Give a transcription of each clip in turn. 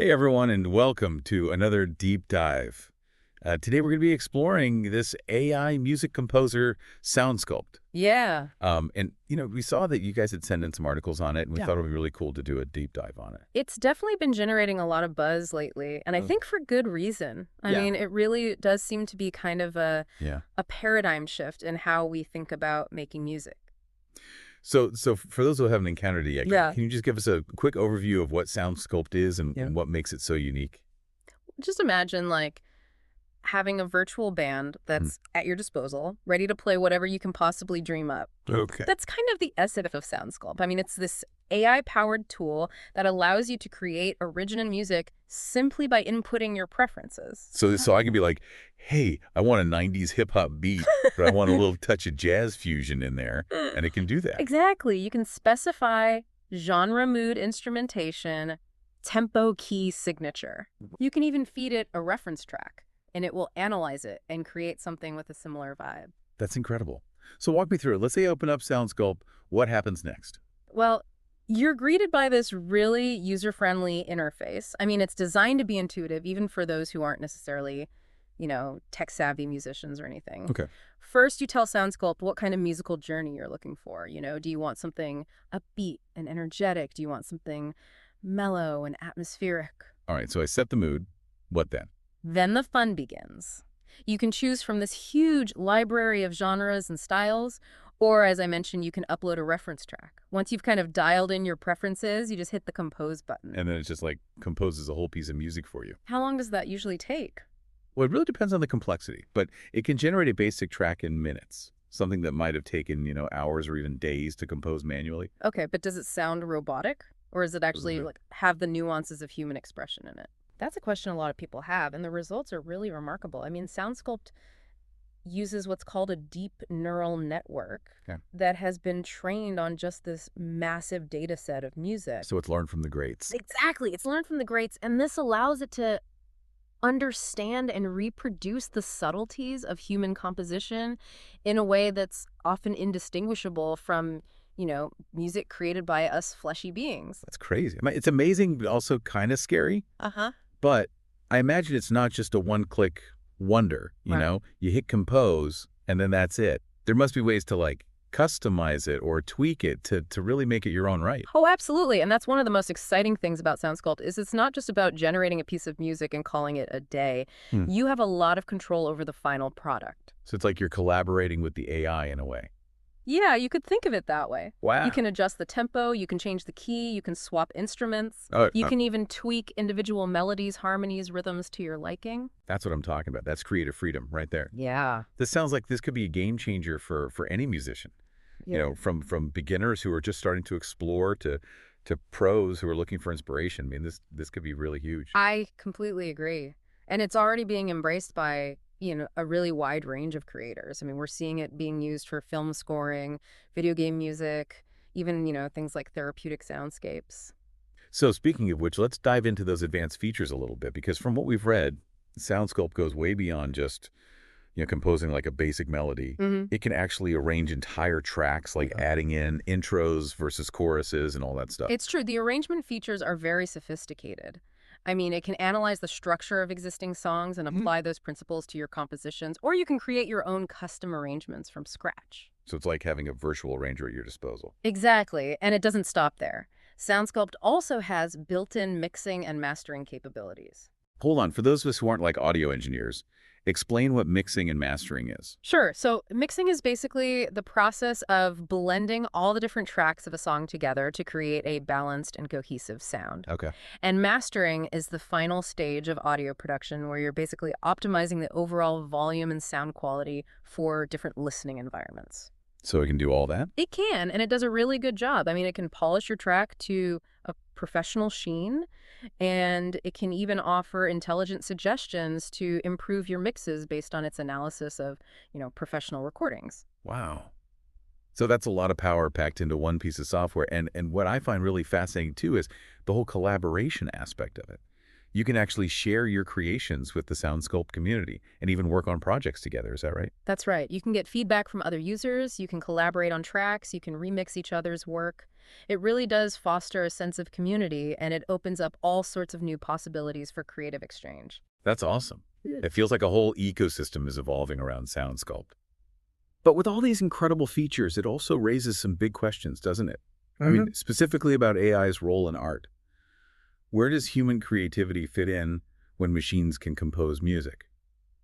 Hey everyone, and welcome to another deep dive. Today we're going to be exploring this AI music composer SoundSculpt. Yeah. We saw that you guys had sent in some articles on it, and we Yeah. thought it would be really cool to do a deep dive on it. It's definitely been generating a lot of buzz lately, and I think for good reason. I Yeah. mean, it really does seem to be kind of Yeah. a paradigm shift in how we think about making music. So for those who haven't encountered it yet, Yeah. can you just give us a quick overview of what SoundSculpt is and what makes it so unique? Just imagine like having a virtual band Hmm. that's at your disposal, ready to play whatever you can possibly dream up. Okay. That's kind of the essence of SoundSculpt. I mean, it's this AI-powered tool that allows you to create original music simply by inputting your preferences. So I can be like, hey, I want a 90s hip-hop beat, but I want a little touch of jazz fusion in there, and it can do that. Exactly. You can specify genre, mood, instrumentation, tempo, key, signature. You can even feed it a reference track, and it will analyze it and create something with a similar vibe. That's incredible. So walk me through it. Let's say I open up SoundSculpt. What happens next? Well, you're greeted by this really user-friendly interface. I mean, it's designed to be intuitive, even for those who aren't necessarily, tech-savvy musicians or anything. Okay. First, you tell SoundSculpt what kind of musical journey you're looking for. Do you want something upbeat and energetic? Do you want something mellow and atmospheric? All right. So I set the mood. What then? Then the fun begins. You can choose from this huge library of genres and styles, or as I mentioned, you can upload a reference track. Once you've kind of dialed in your preferences, you just hit the compose button. And then it just like composes a whole piece of music for you. How long does that usually take? Well, it really depends on the complexity, but it can generate a basic track in minutes. Something that might have taken, hours or even days to compose manually. Okay, but does it sound robotic? Or does it actually Mhm. like have the nuances of human expression in it? That's a question a lot of people have, and the results are really remarkable. I mean, SoundSculpt uses what's called a deep neural network Okay. that has been trained on just this massive data set of music. So it's learned from the greats. Exactly. It's learned from the greats, and this allows it to understand and reproduce the subtleties of human composition in a way that's often indistinguishable from, music created by us fleshy beings. That's crazy. I mean, it's amazing, but also kind of scary. Uh-huh. But I imagine it's not just a one-click wonder, Right. You hit compose, and then that's it. There must be ways to, like, customize it or tweak it to really make it your own right. Oh, absolutely. And that's one of the most exciting things about SoundSculpt is it's not just about generating a piece of music and calling it a day. Hmm. You have a lot of control over the final product. So it's like you're collaborating with the AI in a way. Yeah, you could think of it that way. Wow. You can adjust the tempo, you can change the key, you can swap instruments. Oh, You can even tweak individual melodies, harmonies, rhythms to your liking. that's what I'm talking about. That's creative freedom right there. Yeah. This sounds like this could be a game changer for any musician. From beginners who are just starting to explore to pros who are looking for inspiration. I mean, this could be really huge. I completely agree. And it's already being embraced by, a really wide range of creators. I mean, we're seeing it being used for film scoring, video game music, even, things like therapeutic soundscapes. So speaking of which, let's dive into those advanced features a little bit, because from what we've read, SoundSculpt goes way beyond just, composing like a basic melody. Hmm. It can actually arrange entire tracks, like adding in intros versus choruses and all that stuff. It's true. The arrangement features are very sophisticated. I mean, it can analyze the structure of existing songs and apply those principles to your compositions, or you can create your own custom arrangements from scratch. So it's like having a virtual arranger at your disposal. Exactly, and it doesn't stop there. SoundSculpt also has built-in mixing and mastering capabilities. Hold on, for those of us who aren't like audio engineers, explain what mixing and mastering is. Sure. So mixing is basically the process of blending all the different tracks of a song together to create a balanced and cohesive sound. Okay. And mastering is the final stage of audio production where you're basically optimizing the overall volume and sound quality for different listening environments. So it can do all that? It can, and it does a really good job. I mean, it can polish your track to a professional sheen, and it can even offer intelligent suggestions to improve your mixes based on its analysis of, professional recordings. Wow. So that's a lot of power packed into one piece of software. And what I find really fascinating too is the whole collaboration aspect of it. you can actually share your creations with the SoundSculpt community and even work on projects together. Is that right? That's right. You can get feedback from other users, you can collaborate on tracks, you can remix each other's work. It really does foster a sense of community, and it opens up all sorts of new possibilities for creative exchange. That's awesome. It feels like a whole ecosystem is evolving around SoundSculpt. But with all these incredible features, it also raises some big questions, doesn't it? I mean, specifically about AI's role in art. Where does human creativity fit in when machines can compose music?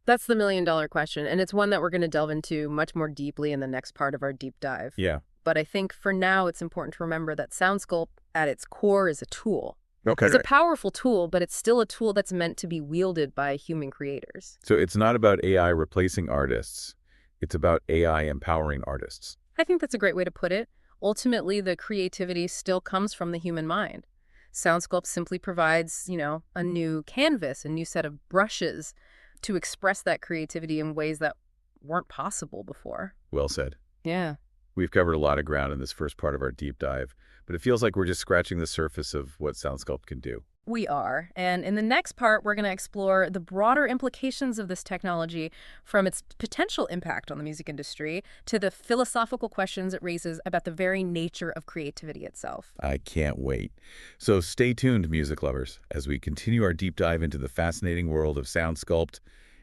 That's the million-dollar question, and it's one that we're going to delve into much more deeply in the next part of our deep dive. Yeah. But I think for now, it's important to remember that SoundSculpt, at its core, is a tool. Okay. It's a powerful tool, but it's still a tool that's meant to be wielded by human creators. So it's not about AI replacing artists. It's about AI empowering artists. I think that's a great way to put it. Ultimately, the creativity still comes from the human mind. SoundSculpt simply provides, a new canvas, a new set of brushes to express that creativity in ways that weren't possible before. Well said. Yeah. We've covered a lot of ground in this first part of our deep dive, but it feels like we're just scratching the surface of what SoundSculpt can do. We are. And in the next part, we're going to explore the broader implications of this technology, from its potential impact on the music industry to the philosophical questions it raises about the very nature of creativity itself. I can't wait. So stay tuned, music lovers, as we continue our deep dive into the fascinating world of SoundSculpt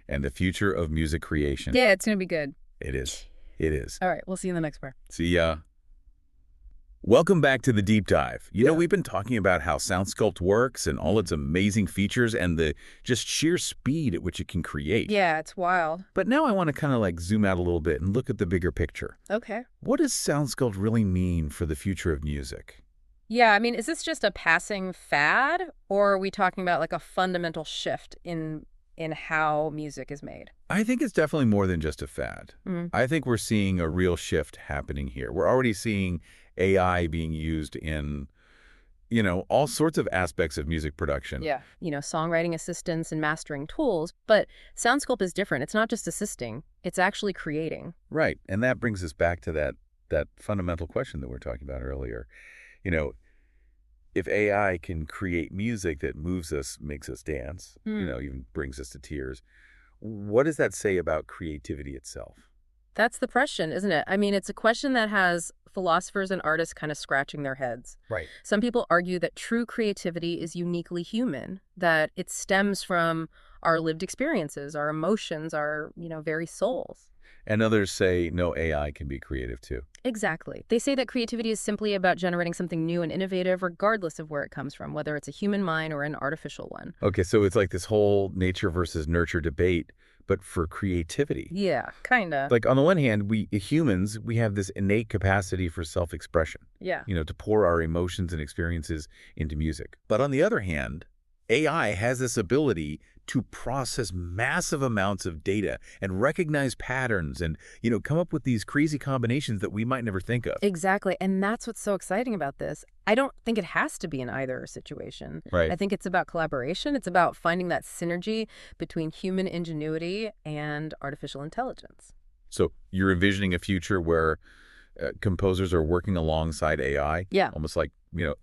and the future of music creation. Yeah, it's going to be good. It is. It is. All right, we'll see you in the next part. See ya. Welcome back to the deep dive. We've been talking about how SoundSculpt works and all its amazing features and the just sheer speed at which it can create. Yeah, it's wild. But now I want to kind of zoom out a little bit and look at the bigger picture. Okay. What does SoundSculpt really mean for the future of music? Yeah, I mean, is this just a passing fad, or are we talking about like a fundamental shift in how music is made? I think it's definitely more than just a fad. I think we're seeing a real shift happening here. We're already seeing AI being used in, all sorts of aspects of music production. Yeah. Songwriting assistants and mastering tools, but SoundSculpt is different. It's not just assisting, it's actually creating. Right. And that brings us back to that fundamental question that we were talking about earlier. If AI can create music that moves us, makes us dance, even brings us to tears, what does that say about creativity itself? That's the question, isn't it? I mean, it's a question that has philosophers and artists kind of scratching their heads. Right. Some people argue that true creativity is uniquely human, that it stems from our lived experiences, our emotions, our, very souls. And others say, no, AI can be creative too. Exactly. They say that creativity is simply about generating something new and innovative, regardless of where it comes from, whether it's a human mind or an artificial one. Okay, so it's like this whole nature versus nurture debate, but for creativity. Yeah, kind of. Like on the one hand, we humans, we have this innate capacity for self-expression. Yeah. To pour our emotions and experiences into music. But on the other hand, AI has this ability to process massive amounts of data and recognize patterns and, come up with these crazy combinations that we might never think of. Exactly. And that's what's so exciting about this. I don't think it has to be in either situation. Right. I think it's about collaboration. It's about finding that synergy between human ingenuity and artificial intelligence. So you're envisioning a future where composers are working alongside AI? Yeah. Almost like,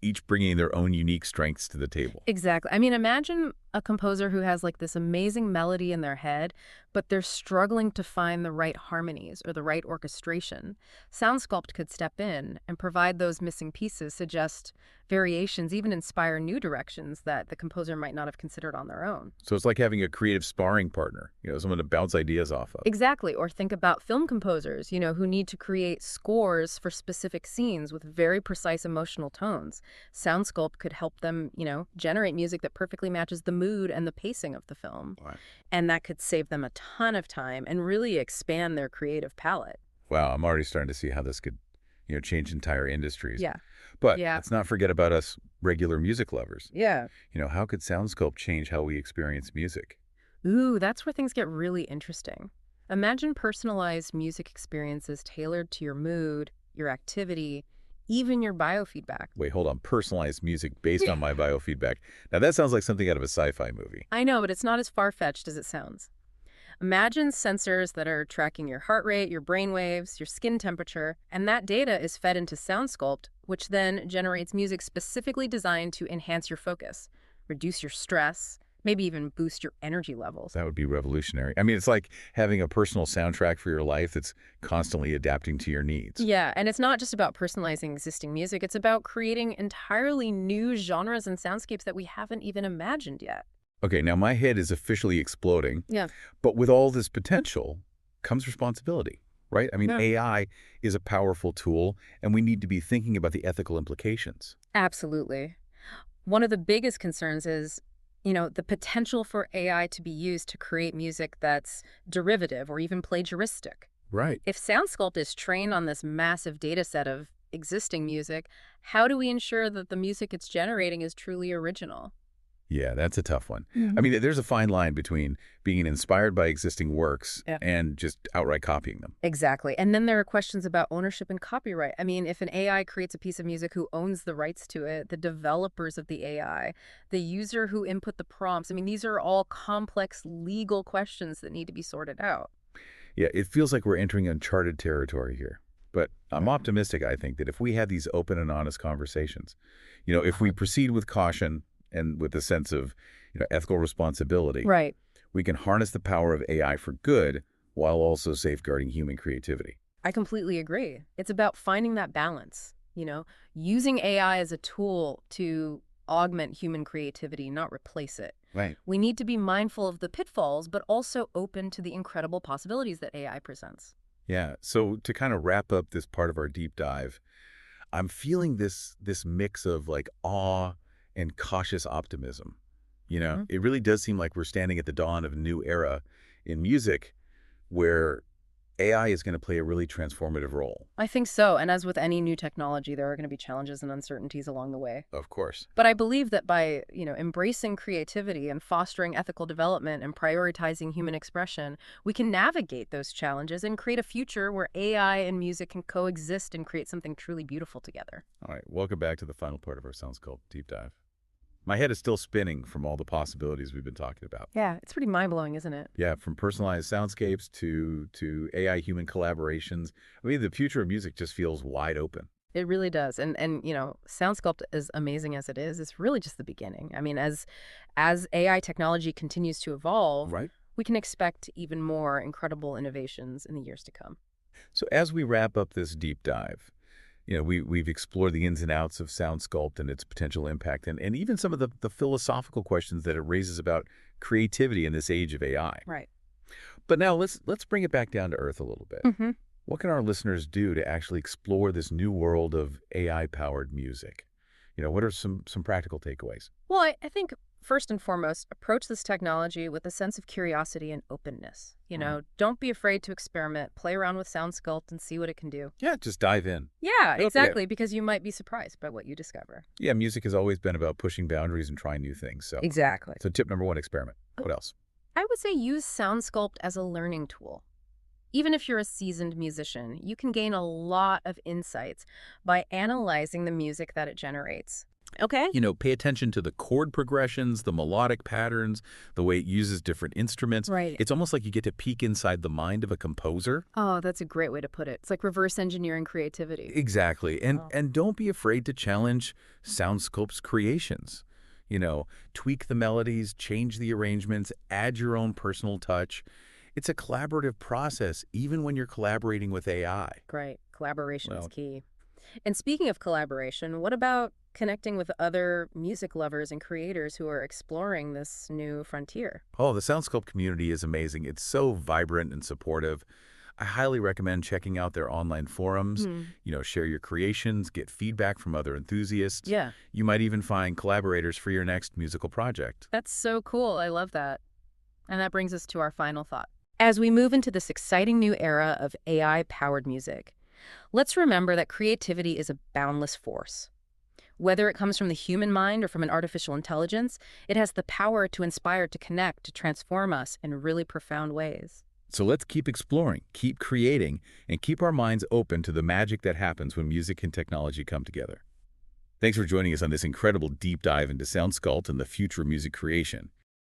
each bringing their own unique strengths to the table. Exactly. I mean, imagine a composer who has like this amazing melody in their head, but they're struggling to find the right harmonies or the right orchestration. SoundSculpt could step in and provide those missing pieces, suggest variations, even inspire new directions that the composer might not have considered on their own. So it's like having a creative sparring partner, someone to bounce ideas off of. Exactly. Or think about film composers, who need to create scores for specific scenes with very precise emotional tones. SoundSculpt could help them, generate music that perfectly matches the mood and the pacing of the film. Right. And that could save them a ton of time and really expand their creative palette. Wow, I'm already starting to see how this could, change entire industries. Yeah. But Yeah. let's not forget about us regular music lovers. Yeah. How could SoundSculpt change how we experience music? Ooh, that's where things get really interesting. Imagine personalized music experiences tailored to your mood, your activity, even your biofeedback. Wait, hold on. Personalized music based on my biofeedback. Now, that sounds like something out of a sci-fi movie. I know, but it's not as far-fetched as it sounds. Imagine sensors that are tracking your heart rate, your brain waves, your skin temperature, and that data is fed into SoundSculpt, which then generates music specifically designed to enhance your focus, reduce your stress, Maybe even boost your energy levels. That would be revolutionary. I mean, it's like having a personal soundtrack for your life that's constantly adapting to your needs. Yeah, and it's not just about personalizing existing music. It's about creating entirely new genres and soundscapes that we haven't even imagined yet. Okay, now my head is officially exploding, Yeah. but with all this potential comes responsibility, right? I mean, Yeah. AI is a powerful tool, and we need to be thinking about the ethical implications. Absolutely. One of the biggest concerns is, the potential for AI to be used to create music that's derivative or even plagiaristic. Right. If SoundSculpt is trained on this massive data set of existing music, how do we ensure that the music it's generating is truly original? Yeah, that's a tough one. I mean, there's a fine line between being inspired by existing works Yeah. and just outright copying them. Exactly. And then there are questions about ownership and copyright. I mean, if an AI creates a piece of music, who owns the rights to it? The developers of the AI, the user who input the prompts. I mean, these are all complex legal questions that need to be sorted out. Yeah, it feels like we're entering uncharted territory here. But I'm optimistic, I think, that if we have these open and honest conversations, if we proceed with caution and with a sense of ethical responsibility, Right. we can harness the power of AI for good while also safeguarding human creativity. I completely agree. It's about finding that balance, using AI as a tool to augment human creativity, not replace it. Right. We need to be mindful of the pitfalls, but also open to the incredible possibilities that AI presents. Yeah. So to kind of wrap up this part of our deep dive, I'm feeling this mix of like awe and cautious optimism. It really does seem like we're standing at the dawn of a new era in music where AI is going to play a really transformative role. I think so. And as with any new technology, there are going to be challenges and uncertainties along the way. Of course. But I believe that by, embracing creativity and fostering ethical development and prioritizing human expression, we can navigate those challenges and create a future where AI and music can coexist and create something truly beautiful together. All right. Welcome back to the final part of our SoundSculpt deep dive. My head is still spinning from all the possibilities we've been talking about. Yeah, it's pretty mind-blowing, isn't it? Yeah, from personalized soundscapes to AI-human collaborations. I mean, the future of music just feels wide open. It really does. And SoundSculpt, as amazing as it is, it's really just the beginning. I mean, as AI technology continues to evolve, Right. we can expect even more incredible innovations in the years to come. So as we wrap up this deep dive, we've explored the ins and outs of SoundSculpt and its potential impact, and even some of the philosophical questions that it raises about creativity in this age of AI. Right. But now let's bring it back down to earth a little bit. Mm-hmm. What can our listeners do to actually explore this new world of AI-powered music? What are some practical takeaways? Well, I think first and foremost, approach this technology with a sense of curiosity and openness. Don't be afraid to experiment, play around with SoundSculpt and see what it can do. Yeah, just dive in. Yeah, Okay. exactly, because you might be surprised by what you discover. Yeah, music has always been about pushing boundaries and trying new things. Exactly. So tip number one, experiment. What else? I would say use SoundSculpt as a learning tool. Even if you're a seasoned musician, you can gain a lot of insights by analyzing the music that it generates. Okay? Pay attention to the chord progressions, the melodic patterns, the way it uses different instruments. Right. It's almost like you get to peek inside the mind of a composer. Oh, that's a great way to put it. It's like reverse engineering creativity. Exactly. And don't be afraid to challenge SoundSculpt's creations. Tweak the melodies, change the arrangements, add your own personal touch. It's a collaborative process, even when you're collaborating with AI. Great. Collaboration is Well- key. And speaking of collaboration, what about connecting with other music lovers and creators who are exploring this new frontier? Oh, the SoundSculpt community is amazing. It's so vibrant and supportive. I highly recommend checking out their online forums. Share your creations, get feedback from other enthusiasts. Yeah. You might even find collaborators for your next musical project. That's so cool. I love that. And that brings us to our final thought. As we move into this exciting new era of AI-powered music, let's remember that creativity is a boundless force. Whether it comes from the human mind or from an artificial intelligence, it has the power to inspire, to connect, to transform us in really profound ways. So let's keep exploring, keep creating, and keep our minds open to the magic that happens when music and technology come together. Thanks for joining us on this incredible deep dive into SoundSculpt and the future of music creation.